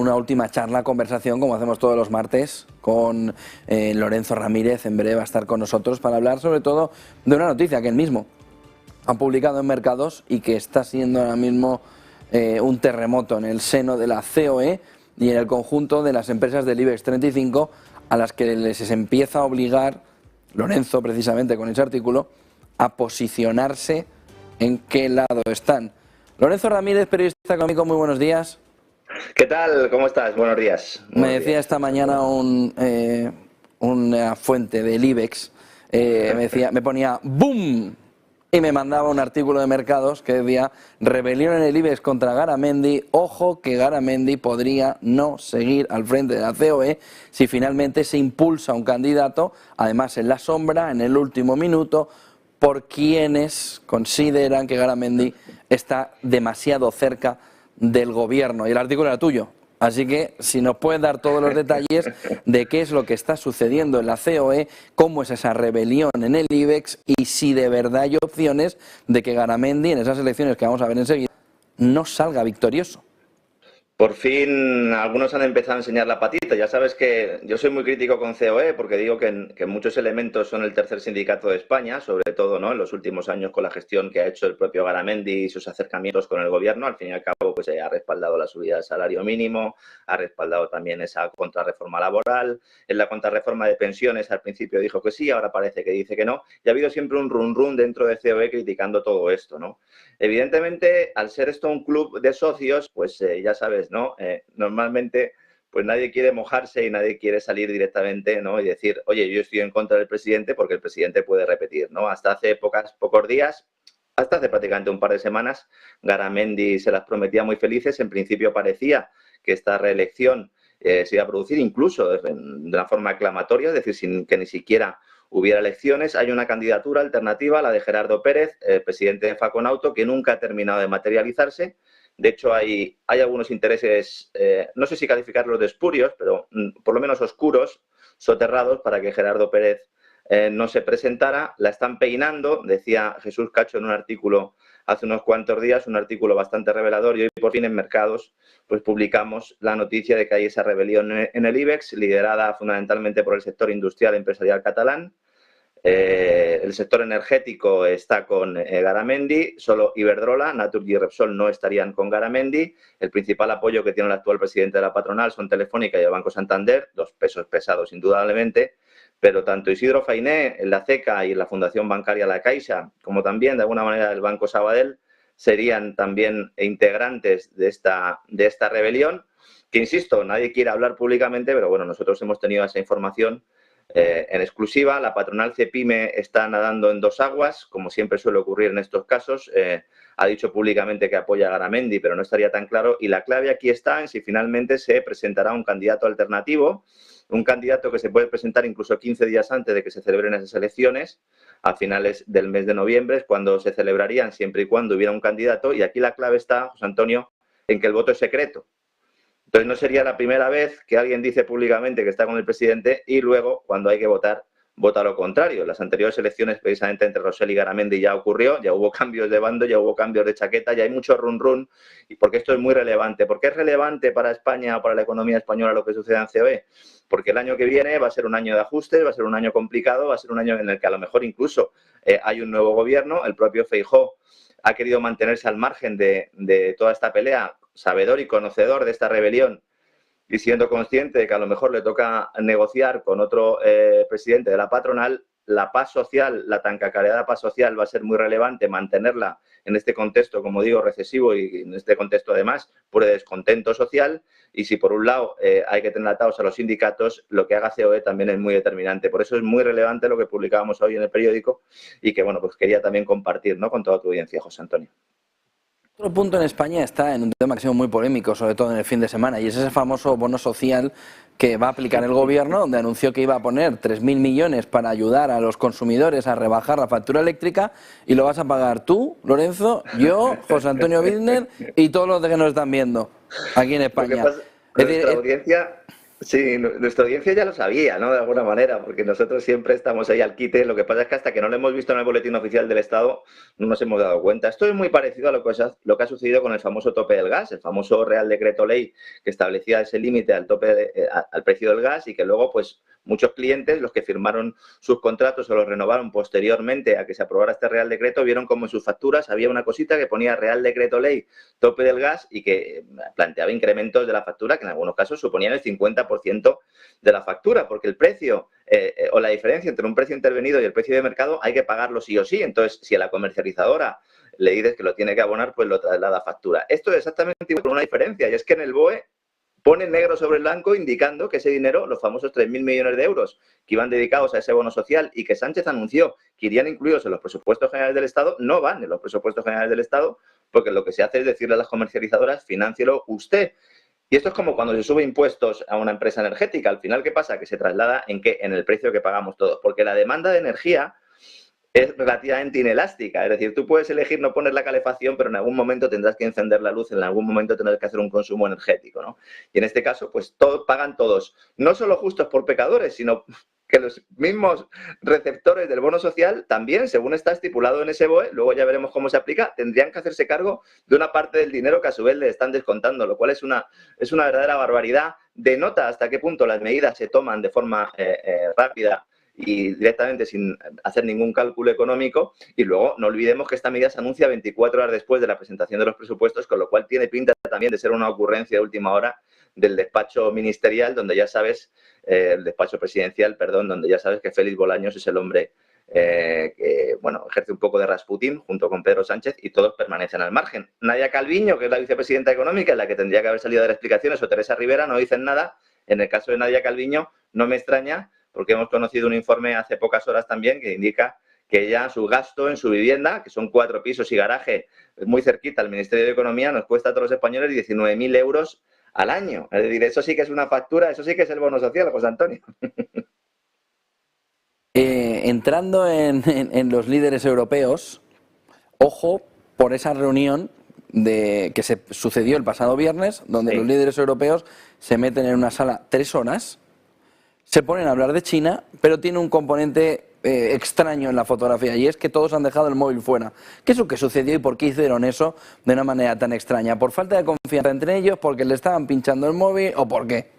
una última charla, conversación, como hacemos todos los martes, con Lorenzo Ramírez. En breve va a estar con nosotros para hablar sobre todo de una noticia que él mismo ha publicado en Mercados y que está siendo ahora mismo un terremoto en el seno de la COE y en el conjunto de las empresas del IBEX 35, a las que les empieza a obligar Lorenzo, precisamente con ese artículo, a posicionarse en qué lado están. Lorenzo Ramírez, periodista económico, muy buenos días. ¿Qué tal? ¿Cómo estás? Buenos días. Me decía esta mañana una fuente del IBEX, me ponía ¡boom! Y me mandaba un artículo de Mercados que decía: rebelión en el IBEX contra Garamendi, ojo que Garamendi podría no seguir al frente de la COE si finalmente se impulsa un candidato, además en la sombra, en el último minuto, por quienes consideran que Garamendi está demasiado cerca del gobierno. Y el artículo era tuyo. Así que si nos puedes dar todos los detalles de qué es lo que está sucediendo en la COE, cómo es esa rebelión en el IBEX y si de verdad hay opciones de que Garamendi en esas elecciones que vamos a ver enseguida no salga victorioso. Por fin algunos han empezado a enseñar la patita. Ya sabes que yo soy muy crítico con COE porque digo que muchos elementos son el tercer sindicato de España, sobre todo, ¿no?, en los últimos años con la gestión que ha hecho el propio Garamendi y sus acercamientos con el gobierno. Al fin y al cabo, pues ha respaldado la subida del salario mínimo, ha respaldado también esa contrarreforma laboral. En la contrarreforma de pensiones al principio dijo que sí, ahora parece que dice que no. Y ha habido siempre un run dentro de COE criticando todo esto, ¿no? Evidentemente, al ser esto un club de socios, pues ya sabes, ¿no? Normalmente pues nadie quiere mojarse y nadie quiere salir directamente, ¿no?, y decir, oye, yo estoy en contra del presidente porque el presidente puede repetir, ¿no? Hasta hace pocos días, hasta hace prácticamente un par de semanas, Garamendi se las prometía muy felices. En principio parecía que esta reelección se iba a producir incluso de una forma aclamatoria, es decir, sin que ni siquiera hubiera elecciones. Hay una candidatura alternativa, la de Gerardo Pérez, presidente de Faconauto, que nunca ha terminado de materializarse. De hecho, hay algunos intereses, no sé si calificarlos de espurios, pero por lo menos oscuros, soterrados, para que Gerardo Pérez no se presentara. La están peinando, decía Jesús Cacho en un artículo hace unos cuantos días, un artículo bastante revelador, y hoy por fin en Mercados pues publicamos la noticia de que hay esa rebelión en el IBEX, liderada fundamentalmente por el sector industrial empresarial catalán. El sector energético está con Garamendi, solo Iberdrola, Naturgy y Repsol no estarían con Garamendi. El principal apoyo que tiene el actual presidente de la patronal son Telefónica y el Banco Santander, dos pesos pesados indudablemente, pero tanto Isidro Fainé en la CECA y en la Fundación Bancaria La Caixa, como también de alguna manera el Banco Sabadell, serían también integrantes de esta rebelión, que insisto, nadie quiere hablar públicamente, pero bueno, nosotros hemos tenido esa información en exclusiva. La patronal Cepime está nadando en dos aguas, como siempre suele ocurrir en estos casos. Ha dicho públicamente que apoya a Garamendi, pero no estaría tan claro. Y la clave aquí está en si finalmente se presentará un candidato alternativo, un candidato que se puede presentar incluso 15 días antes de que se celebren esas elecciones. A finales del mes de noviembre es cuando se celebrarían, siempre y cuando hubiera un candidato. Y aquí la clave está, José Antonio, en que el voto es secreto. Entonces no sería la primera vez que alguien dice públicamente que está con el presidente y luego, cuando hay que votar, vota lo contrario. En las anteriores elecciones, precisamente entre Rosell y Garamendi, ya ocurrió, ya hubo cambios de bando, ya hubo cambios de chaqueta, ya hay mucho run, y porque esto es muy relevante. ¿Por qué es relevante para España o para la economía española lo que sucede en COE? Porque el año que viene va a ser un año de ajustes, va a ser un año complicado, va a ser un año en el que a lo mejor incluso hay un nuevo gobierno. El propio Feijóo ha querido mantenerse al margen de toda esta pelea, sabedor y conocedor de esta rebelión, y siendo consciente de que a lo mejor le toca negociar con otro presidente de la patronal. La paz social, la tan cacareada paz social, va a ser muy relevante mantenerla en este contexto, como digo, recesivo, y en este contexto además por descontento social. Y si por un lado hay que tener atados a los sindicatos, lo que haga COE también es muy determinante. Por eso es muy relevante lo que publicábamos hoy en el periódico y que, bueno, pues quería también compartir, ¿no?, con toda tu audiencia, José Antonio. Otro punto en España está en un tema que ha sido muy polémico, sobre todo en el fin de semana, y es ese famoso bono social que va a aplicar el gobierno, donde anunció que iba a poner 3.000 millones para ayudar a los consumidores a rebajar la factura eléctrica, y lo vas a pagar tú, Lorenzo, yo, José Antonio Bidner y todos los que nos están viendo aquí en España. Nuestra audiencia Sí, nuestra audiencia ya lo sabía, ¿no? De alguna manera, porque nosotros siempre estamos ahí al quite. Lo que pasa es que hasta que no lo hemos visto en el boletín oficial del Estado, no nos hemos dado cuenta. Esto es muy parecido a lo que ha sucedido con el famoso tope del gas, el famoso Real Decreto Ley que establecía ese límite al tope al precio del gas y que luego, pues, muchos clientes, los que firmaron sus contratos o los renovaron posteriormente a que se aprobara este Real Decreto, vieron como en sus facturas había una cosita que ponía Real Decreto Ley, tope del gas, y que planteaba incrementos de la factura que en algunos casos suponían el 50% de la factura, porque el precio o la diferencia entre un precio intervenido y el precio de mercado hay que pagarlo sí o sí. Entonces, si a la comercializadora le dices que lo tiene que abonar, pues lo traslada a factura. Esto es exactamente igual, con una diferencia, y es que en el BOE pone negro sobre blanco indicando que ese dinero, los famosos 3.000 millones de euros que iban dedicados a ese bono social y que Sánchez anunció que irían incluidos en los presupuestos generales del Estado, no van en los presupuestos generales del Estado, porque lo que se hace es decirle a las comercializadoras, financielo usted. Y esto es como cuando se sube impuestos a una empresa energética. Al final, ¿qué pasa? Que se traslada en qué, en el precio que pagamos todos. Porque la demanda de energía es relativamente inelástica. Es decir, tú puedes elegir no poner la calefacción, pero en algún momento tendrás que encender la luz, en algún momento tendrás que hacer un consumo energético, ¿no? Y en este caso, pues todos pagan todos. No solo justos por pecadores, sino que los mismos receptores del bono social también, según está estipulado en ese BOE, luego ya veremos cómo se aplica, tendrían que hacerse cargo de una parte del dinero que a su vez le están descontando, lo cual es una verdadera barbaridad. Denota hasta qué punto las medidas se toman de forma rápida y directamente sin hacer ningún cálculo económico. Y luego no olvidemos que esta medida se anuncia 24 horas después de la presentación de los presupuestos, con lo cual tiene pinta también de ser una ocurrencia de última hora del despacho ministerial, donde ya sabes, el despacho presidencial, perdón, donde ya sabes que Félix Bolaños es el hombre que, bueno, ejerce un poco de Rasputín junto con Pedro Sánchez, y todos permanecen al margen. Nadia Calviño, que es la vicepresidenta económica, es la que tendría que haber salido a dar explicaciones, o Teresa Rivera, no dicen nada. En el caso de Nadia Calviño, no me extraña, porque hemos conocido un informe hace pocas horas también que indica que ya su gasto en su vivienda, que son 4 pisos y garaje muy cerquita al Ministerio de Economía, nos cuesta a todos los españoles 19.000 euros al año. Es decir, eso sí que es una factura, eso sí que es el bono social, José Antonio. Entrando en los líderes europeos, ojo por esa reunión que se sucedió el pasado viernes, donde Sí. los líderes europeos se meten en una sala 3 horas, se ponen a hablar de China, pero tiene un componente extraño en la fotografía, y es que todos han dejado el móvil fuera. ¿Qué es lo que sucedió y por qué hicieron eso de una manera tan extraña? ¿Por falta de confianza entre ellos, porque le estaban pinchando el móvil o por qué?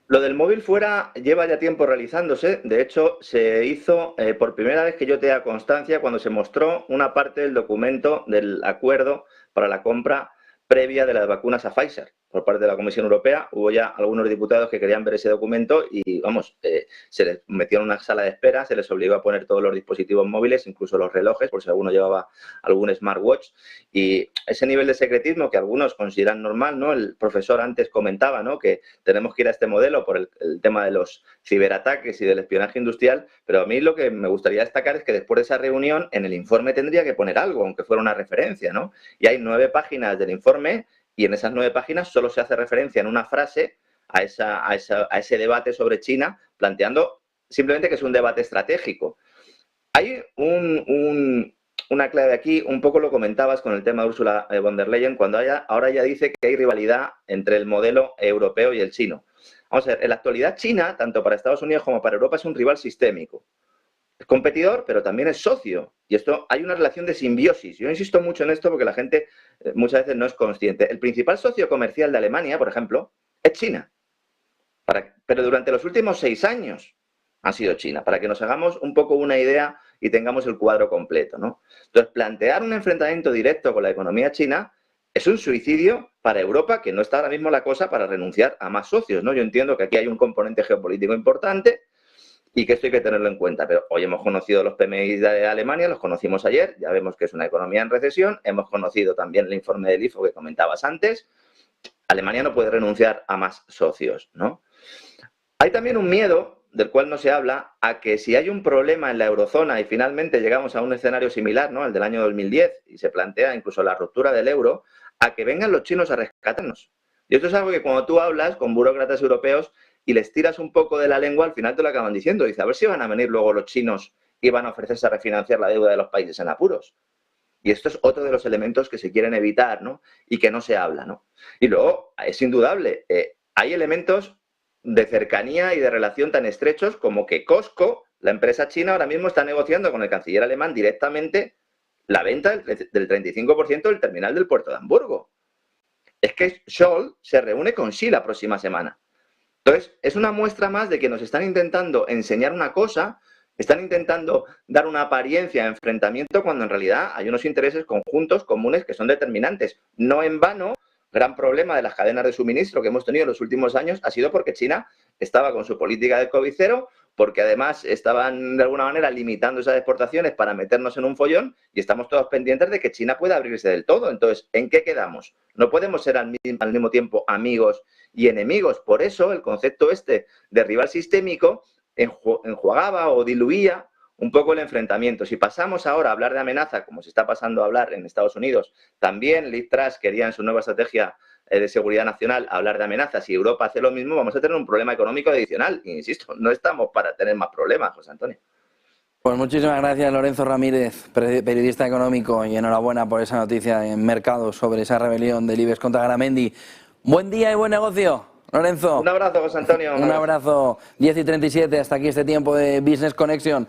Lo del móvil fuera lleva ya tiempo realizándose. De hecho, se hizo por primera vez que yo tenga constancia cuando se mostró una parte del documento del acuerdo para la compra previa de las vacunas a Pfizer por parte de la Comisión Europea. Hubo ya algunos diputados que querían ver ese documento y, vamos, se les metió en una sala de espera, se les obligó a poner todos los dispositivos móviles, incluso los relojes, por si alguno llevaba algún smartwatch. Y ese nivel de secretismo que algunos consideran normal, ¿no? El profesor antes comentaba, ¿no?, que tenemos que ir a este modelo por el tema de los ciberataques y del espionaje industrial, pero a mí lo que me gustaría destacar es que después de esa reunión en el informe tendría que poner algo, aunque fuera una referencia, ¿no? Y hay 9 páginas del informe y en esas 9 páginas solo se hace referencia en una frase a ese debate sobre China, planteando simplemente que es un debate estratégico. Hay una clave aquí, un poco lo comentabas con el tema de Ursula von der Leyen, cuando ahora ya dice que hay rivalidad entre el modelo europeo y el chino. Vamos a ver, en la actualidad China, tanto para Estados Unidos como para Europa, es un rival sistémico. Es competidor, pero también es socio. Y esto, hay una relación de simbiosis. Yo insisto mucho en esto porque la gente muchas veces no es consciente. El principal socio comercial de Alemania, por ejemplo, es China. Pero durante los últimos 6 años ha sido China, para que nos hagamos un poco una idea y tengamos el cuadro completo, ¿no? Entonces, plantear un enfrentamiento directo con la economía china es un suicidio para Europa, que no está ahora mismo la cosa para renunciar a más socios, ¿no? Yo entiendo que aquí hay un componente geopolítico importante y que esto hay que tenerlo en cuenta, pero hoy hemos conocido los PMI de Alemania, los conocimos ayer, ya vemos que es una economía en recesión, hemos conocido también el informe del IFO que comentabas antes. Alemania no puede renunciar a más socios, ¿no? Hay también un miedo, del cual no se habla, a que si hay un problema en la eurozona y finalmente llegamos a un escenario similar, ¿no?, al del año 2010, y se plantea incluso la ruptura del euro, a que vengan los chinos a rescatarnos. Y esto es algo que cuando tú hablas con burócratas europeos y les tiras un poco de la lengua, al final te lo acaban diciendo. Dice, a ver si van a venir luego los chinos y van a ofrecerse a refinanciar la deuda de los países en apuros. Y esto es otro de los elementos que se quieren evitar, ¿no?, y que no se habla, ¿no? Y luego, es indudable, hay elementos de cercanía y de relación tan estrechos como que Costco, la empresa china, ahora mismo está negociando con el canciller alemán directamente la venta del 35% del terminal del puerto de Hamburgo. Es que Scholz se reúne con Xi la próxima semana. Entonces, es una muestra más de que nos están intentando enseñar una cosa, están intentando dar una apariencia de enfrentamiento cuando en realidad hay unos intereses conjuntos comunes que son determinantes. No en vano, gran problema de las cadenas de suministro que hemos tenido en los últimos años ha sido porque China estaba con su política de COVID cero, porque además estaban de alguna manera limitando esas exportaciones para meternos en un follón y estamos todos pendientes de que China pueda abrirse del todo. Entonces, ¿en qué quedamos? No podemos ser al mismo tiempo amigos y enemigos. Por eso el concepto este de rival sistémico enjuagaba o diluía un poco el enfrentamiento. Si pasamos ahora a hablar de amenaza, como se está pasando a hablar en Estados Unidos, también Liz Truss quería en su nueva estrategia de seguridad nacional hablar de amenazas. Si Europa hace lo mismo, vamos a tener un problema económico adicional. Insisto, no estamos para tener más problemas, José Antonio. Pues muchísimas gracias, Lorenzo Ramírez, periodista económico, y enhorabuena por esa noticia en Mercados sobre esa rebelión del IBEX contra Garamendi. Buen día y buen negocio, Lorenzo. Un abrazo, José Antonio. Un abrazo. 10:37, hasta aquí este tiempo de Business Connection.